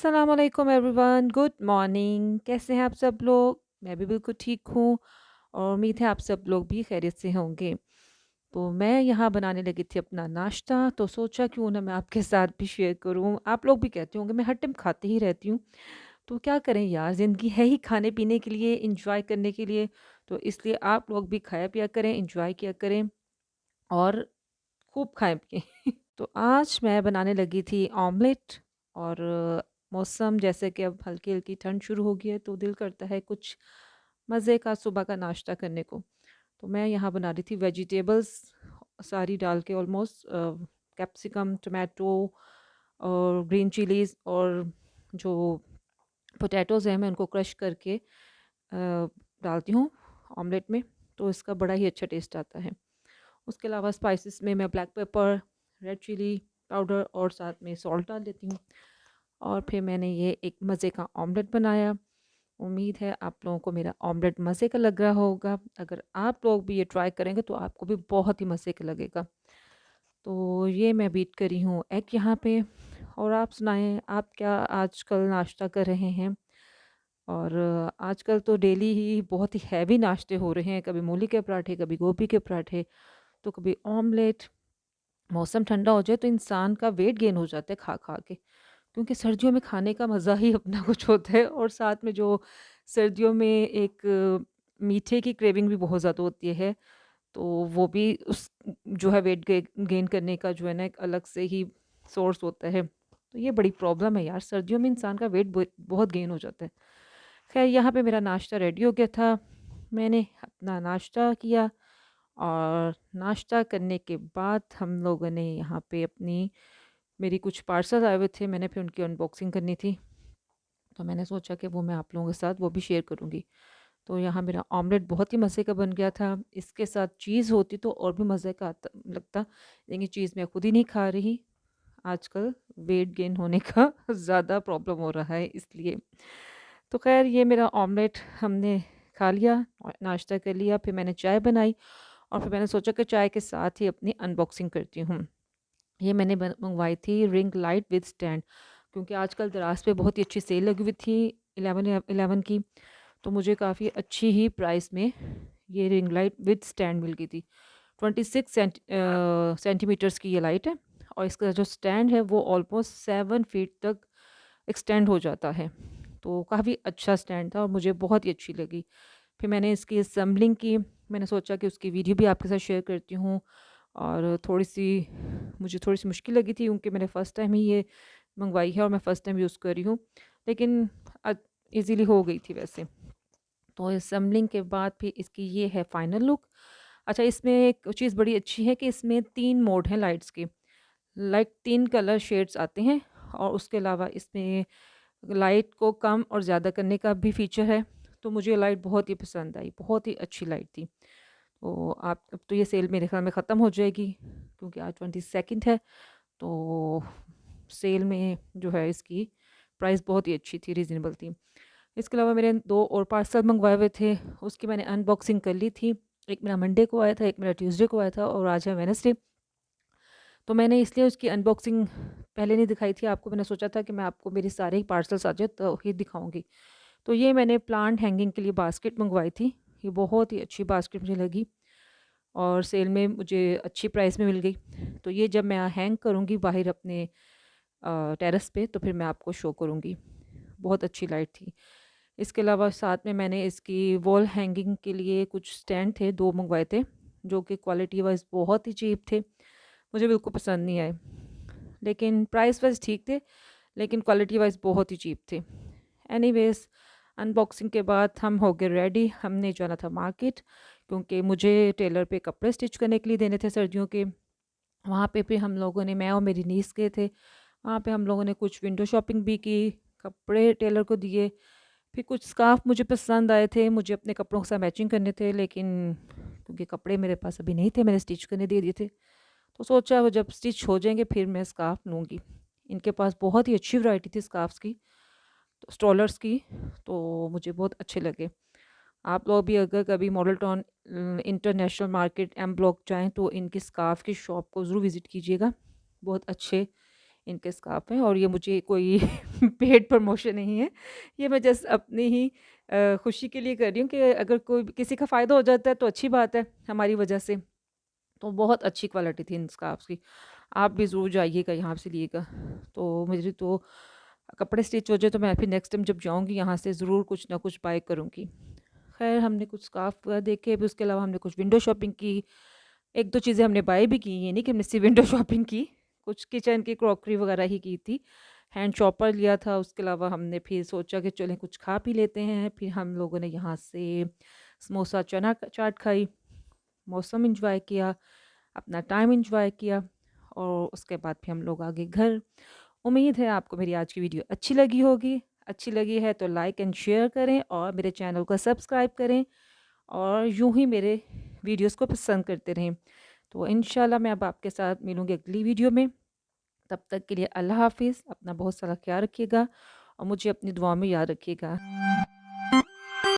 अस्सलाम वालेकुम everyone, good morning. कैसे हैं आप सब लोग? मैं भी बिल्कुल ठीक हूँ और उम्मीद है आप सब लोग भी खैरियत से होंगे। तो मैं यहाँ बनाने लगी थी अपना नाश्ता, तो सोचा क्यों ना मैं आपके साथ भी शेयर करूँ। आप लोग भी कहते होंगे मैं हर टाइम खाते ही रहती हूँ, तो क्या करें यार, ज़िंदगी है ही खाने-पीने के लिए, एन्जॉय करने के लिए। तो इसलिए आप लोग भी खाया पिया करें, एन्जॉय किया करें और खूब खाएँ-पिएँ। तो आज मैं बनाने लगी थी ऑमलेट और मौसम जैसे कि अब हल्की-हल्की ठंड शुरू हो गई है, तो दिल करता है कुछ मज़े का सुबह का नाश्ता करने को। तो मैं यहाँ बना रही थी वेजिटेबल्स सारी डाल के ऑलमोस्ट कैप्सिकम, टोमेटो और ग्रीन चिलीज़ और जो पोटैटोज़ हैं मैं उनको क्रश करके डालती हूँ ऑमलेट में, तो इसका बड़ा ही अच्छा टेस्ट आता है। उसके अलावा स्पाइसेस में मैं black pepper, red chilli powder और साथ में सॉल्ट डाल देती हूँ और फिर मैंने ये एक मज़े का ऑमलेट बनाया। उम्मीद है आप लोगों को मेरा ऑमलेट मज़े का लग रहा होगा। अगर आप लोग भी ये ट्राई करेंगे तो आपको भी बहुत ही मज़े का लगेगा। तो ये मैं बीट करी हूँ एग यहाँ पे। और आप सुनाएँ, आप क्या आजकल नाश्ता कर रहे हैं? और आजकल तो डेली ही बहुत ही हैवी नाश्ते हो रहे हैं, कभी मूली के पराठे, कभी गोभी के पराठे, तो कभी ऑमलेट। मौसम ठंडा हो जाए तो इंसान का वेट गेन हो जाता है खा खा के, क्योंकि सर्दियों में खाने का मज़ा ही अपना कुछ होता है और साथ में जो सर्दियों में एक मीठे की क्रेविंग भी बहुत ज़्यादा होती है, तो वो भी उस जो है वेट गेन करने का जो है ना एक अलग से ही सोर्स होता है। तो ये बड़ी प्रॉब्लम है यार, सर्दियों में इंसान का वेट बहुत गेन हो जाता है। खैर यहाँ पे मेरा नाश्ता रेडी हो गया था, मैंने अपना नाश्ता किया और नाश्ता करने के बाद हम लोगों ने यहाँ पे अपनी मेरी कुछ पार्सल आए हुए थे, मैंने फिर उनकी अनबॉक्सिंग करनी थी, तो मैंने सोचा कि वो मैं आप लोगों के साथ वो भी शेयर करूँगी। तो यहाँ मेरा ऑमलेट बहुत ही मज़े का बन गया था, इसके साथ चीज़ होती तो और भी मज़े का आता लगता, लेकिन चीज़ मैं खुद ही नहीं खा रही, आजकल वेट गेन होने का ज़्यादा प्रॉब्लम हो रहा है इसलिए। तो ख़ैर ये मेरा ऑमलेट हमने खा लिया और नाश्ता कर लिया, फिर मैंने चाय बनाई और फिर मैंने सोचा कि चाय के साथ ही अपनी अनबॉक्सिंग करती हूँ। ये मैंने मंगवाई थी रिंग लाइट विद स्टैंड, क्योंकि आजकल दराज पे बहुत ही अच्छी सेल लगी हुई थी 11 की, तो मुझे काफ़ी अच्छी ही प्राइस में ये रिंग लाइट विद स्टैंड मिल गई थी। 26 सेंटीमीटर्स की ये लाइट है और इसका जो स्टैंड है वो ऑलमोस्ट 7 फीट तक एक्सटेंड हो जाता है, तो काफ़ी अच्छा स्टैंड था और मुझे बहुत ही अच्छी लगी। फिर मैंने इसकी असम्बलिंग की, मैंने सोचा कि उसकी वीडियो भी आपके साथ शेयर करती हूँ। और मुझे थोड़ी-सी मुश्किल लगी थी, क्योंकि मैंने फ़र्स्ट टाइम ही ये मंगवाई है और मैं फ़र्स्ट टाइम यूज़ कर रही हूँ। लेकिन अ, ईज़िली हो गई थी वैसे। तो असम्बलिंग के बाद फिर इसकी ये है फाइनल लुक। अच्छा, इसमें एक चीज़ बड़ी अच्छी है कि इसमें 3 मोड हैं लाइट्स के। लाइक 3 कलर शेड्स आते हैं और उसके अलावा इसमें लाइट को कम और ज़्यादा करने का भी फ़ीचर है। तो मुझे लाइट बहुत ही पसंद आई, बहुत ही अच्छी लाइट थी। तो आप अब तो ये सेल मेरे ख़्याल में ख़त्म हो जाएगी, क्योंकि आज 22 है, तो सेल में जो है इसकी प्राइस बहुत ही अच्छी थी, रीज़नेबल थी। इसके अलावा मेरे 2 और पार्सल मँगवाए हुए थे, उसकी मैंने अनबॉक्सिंग कर ली थी। एक मेरा मंडे को आया था, एक मेरा ट्यूसडे को आया था और आज है वेडनेसडे। तो मैंने इसलिए उसकी अनबॉक्सिंग पहले नहीं दिखाई थी आपको, मैंने सोचा था कि मैं आपको मेरे सारे ही पार्सल्स आ जाए तो ही दिखाऊँगी। तो ये मैंने प्लांट हैंगिंग के लिए बास्केट मँगवाई थी। ये बहुत ही अच्छी बास्केट मुझे लगी और सेल में मुझे अच्छी प्राइस में मिल गई। तो ये जब मैं हैंग करूँगी बाहर अपने टेरेस पे, तो फिर मैं आपको शो करूँगी। बहुत अच्छी लाइट थी। इसके अलावा साथ में मैंने इसकी वॉल हैंगिंग के लिए कुछ स्टैंड थे, 2 मँगवाए थे, जो कि क्वालिटी वाइज़ बहुत ही चीप थे। मुझे बिल्कुल पसंद नहीं आए। लेकिन प्राइस वाइज़ ठीक थे, लेकिन क्वालिटी वाइज़ बहुत ही चीप थे। एनीवेज़, अनबॉक्सिंग के बाद हम हो गए रेडी, हमने जाना था मार्केट, क्योंकि मुझे टेलर पे कपड़े स्टिच करने के लिए देने थे सर्दियों के। वहाँ पे फिर हम लोगों ने, मैं और मेरी नीस गए थे। वहाँ पे हम लोगों ने कुछ विंडो शॉपिंग भी की, कपड़े टेलर को दिए। फिर कुछ स्कार्फ़ मुझे पसंद आए थे, मुझे अपने कपड़ों के साथ मैचिंग करने थे, लेकिन क्योंकि कपड़े मेरे पास अभी नहीं थे, मैंने स्टिच करने दे दिए थे। तो सोचा वो जब स्टिच हो जाएँगे फिर मैं स्कार्फ़ लूँगी। इनके पास बहुत ही अच्छी वैरायटी थी स्कार्फ़्स की, तो स्टॉलर्स की, तो मुझे बहुत अच्छे लगे। आप लोग भी अगर कभी Model Town international market M block जाएँ तो इनकी स्कार्फ़ की शॉप को ज़रूर विज़िट कीजिएगा। बहुत अच्छे इनके स्कार्फ़ हैं और ये मुझे कोई पेड प्रमोशन नहीं है। ये मैं जस्ट अपनी ही खुशी के लिए कर रही हूँ कि अगर कोई किसी का फ़ायदा हो जाता है तो अच्छी बात है हमारी वजह से। तो बहुत अच्छी क्वालिटी थी इन स्कार्फ़्स की। आप भी ज़रूर जाइएगा यहाँ से लिएगा। तो मेरी तो कपड़े स्टिच हो जाए तो मैं फिर नेक्स्ट टाइम जब जाऊँगी यहाँ से ज़रूर कुछ ना कुछ बाय करूँगी। ख़ैर हमने कुछ स्कार्फ़ देखे, फिर उसके अलावा हमने कुछ विंडो शॉपिंग की। 1-2 चीज़ें हमने बाय भी की, ये नहीं कि हमने सिर्फ़ विंडो शॉपिंग की। कुछ किचन की क्रॉकरी वग़ैरह ही की थी। हैंड चॉपर लिया था, उसके अलावा हमने फिर सोचा कि चलें कुछ खा पी लेते हैं। फिर हम लोगों ने यहाँ से समोसा, चना क चाट खाई, मौसम एन्जॉय किया, अपना टाइम एन्जॉय किया और उसके बाद फिर हम लोग आ गए घर। उम्मीद है आपको मेरी आज की वीडियो अच्छी लगी होगी। अच्छी लगी है तो लाइक एंड शेयर करें और मेरे चैनल को सब्सक्राइब करें और यूँ ही मेरे वीडियोस को पसंद करते रहें। तो इंशाल्लाह मैं अब आपके साथ मिलूँगी अगली वीडियो में। तब तक के लिए अल्लाह हाफ़िज़। अपना बहुत सारा ख़्याल रखिएगा और मुझे अपनी दुआ में याद रखिएगा।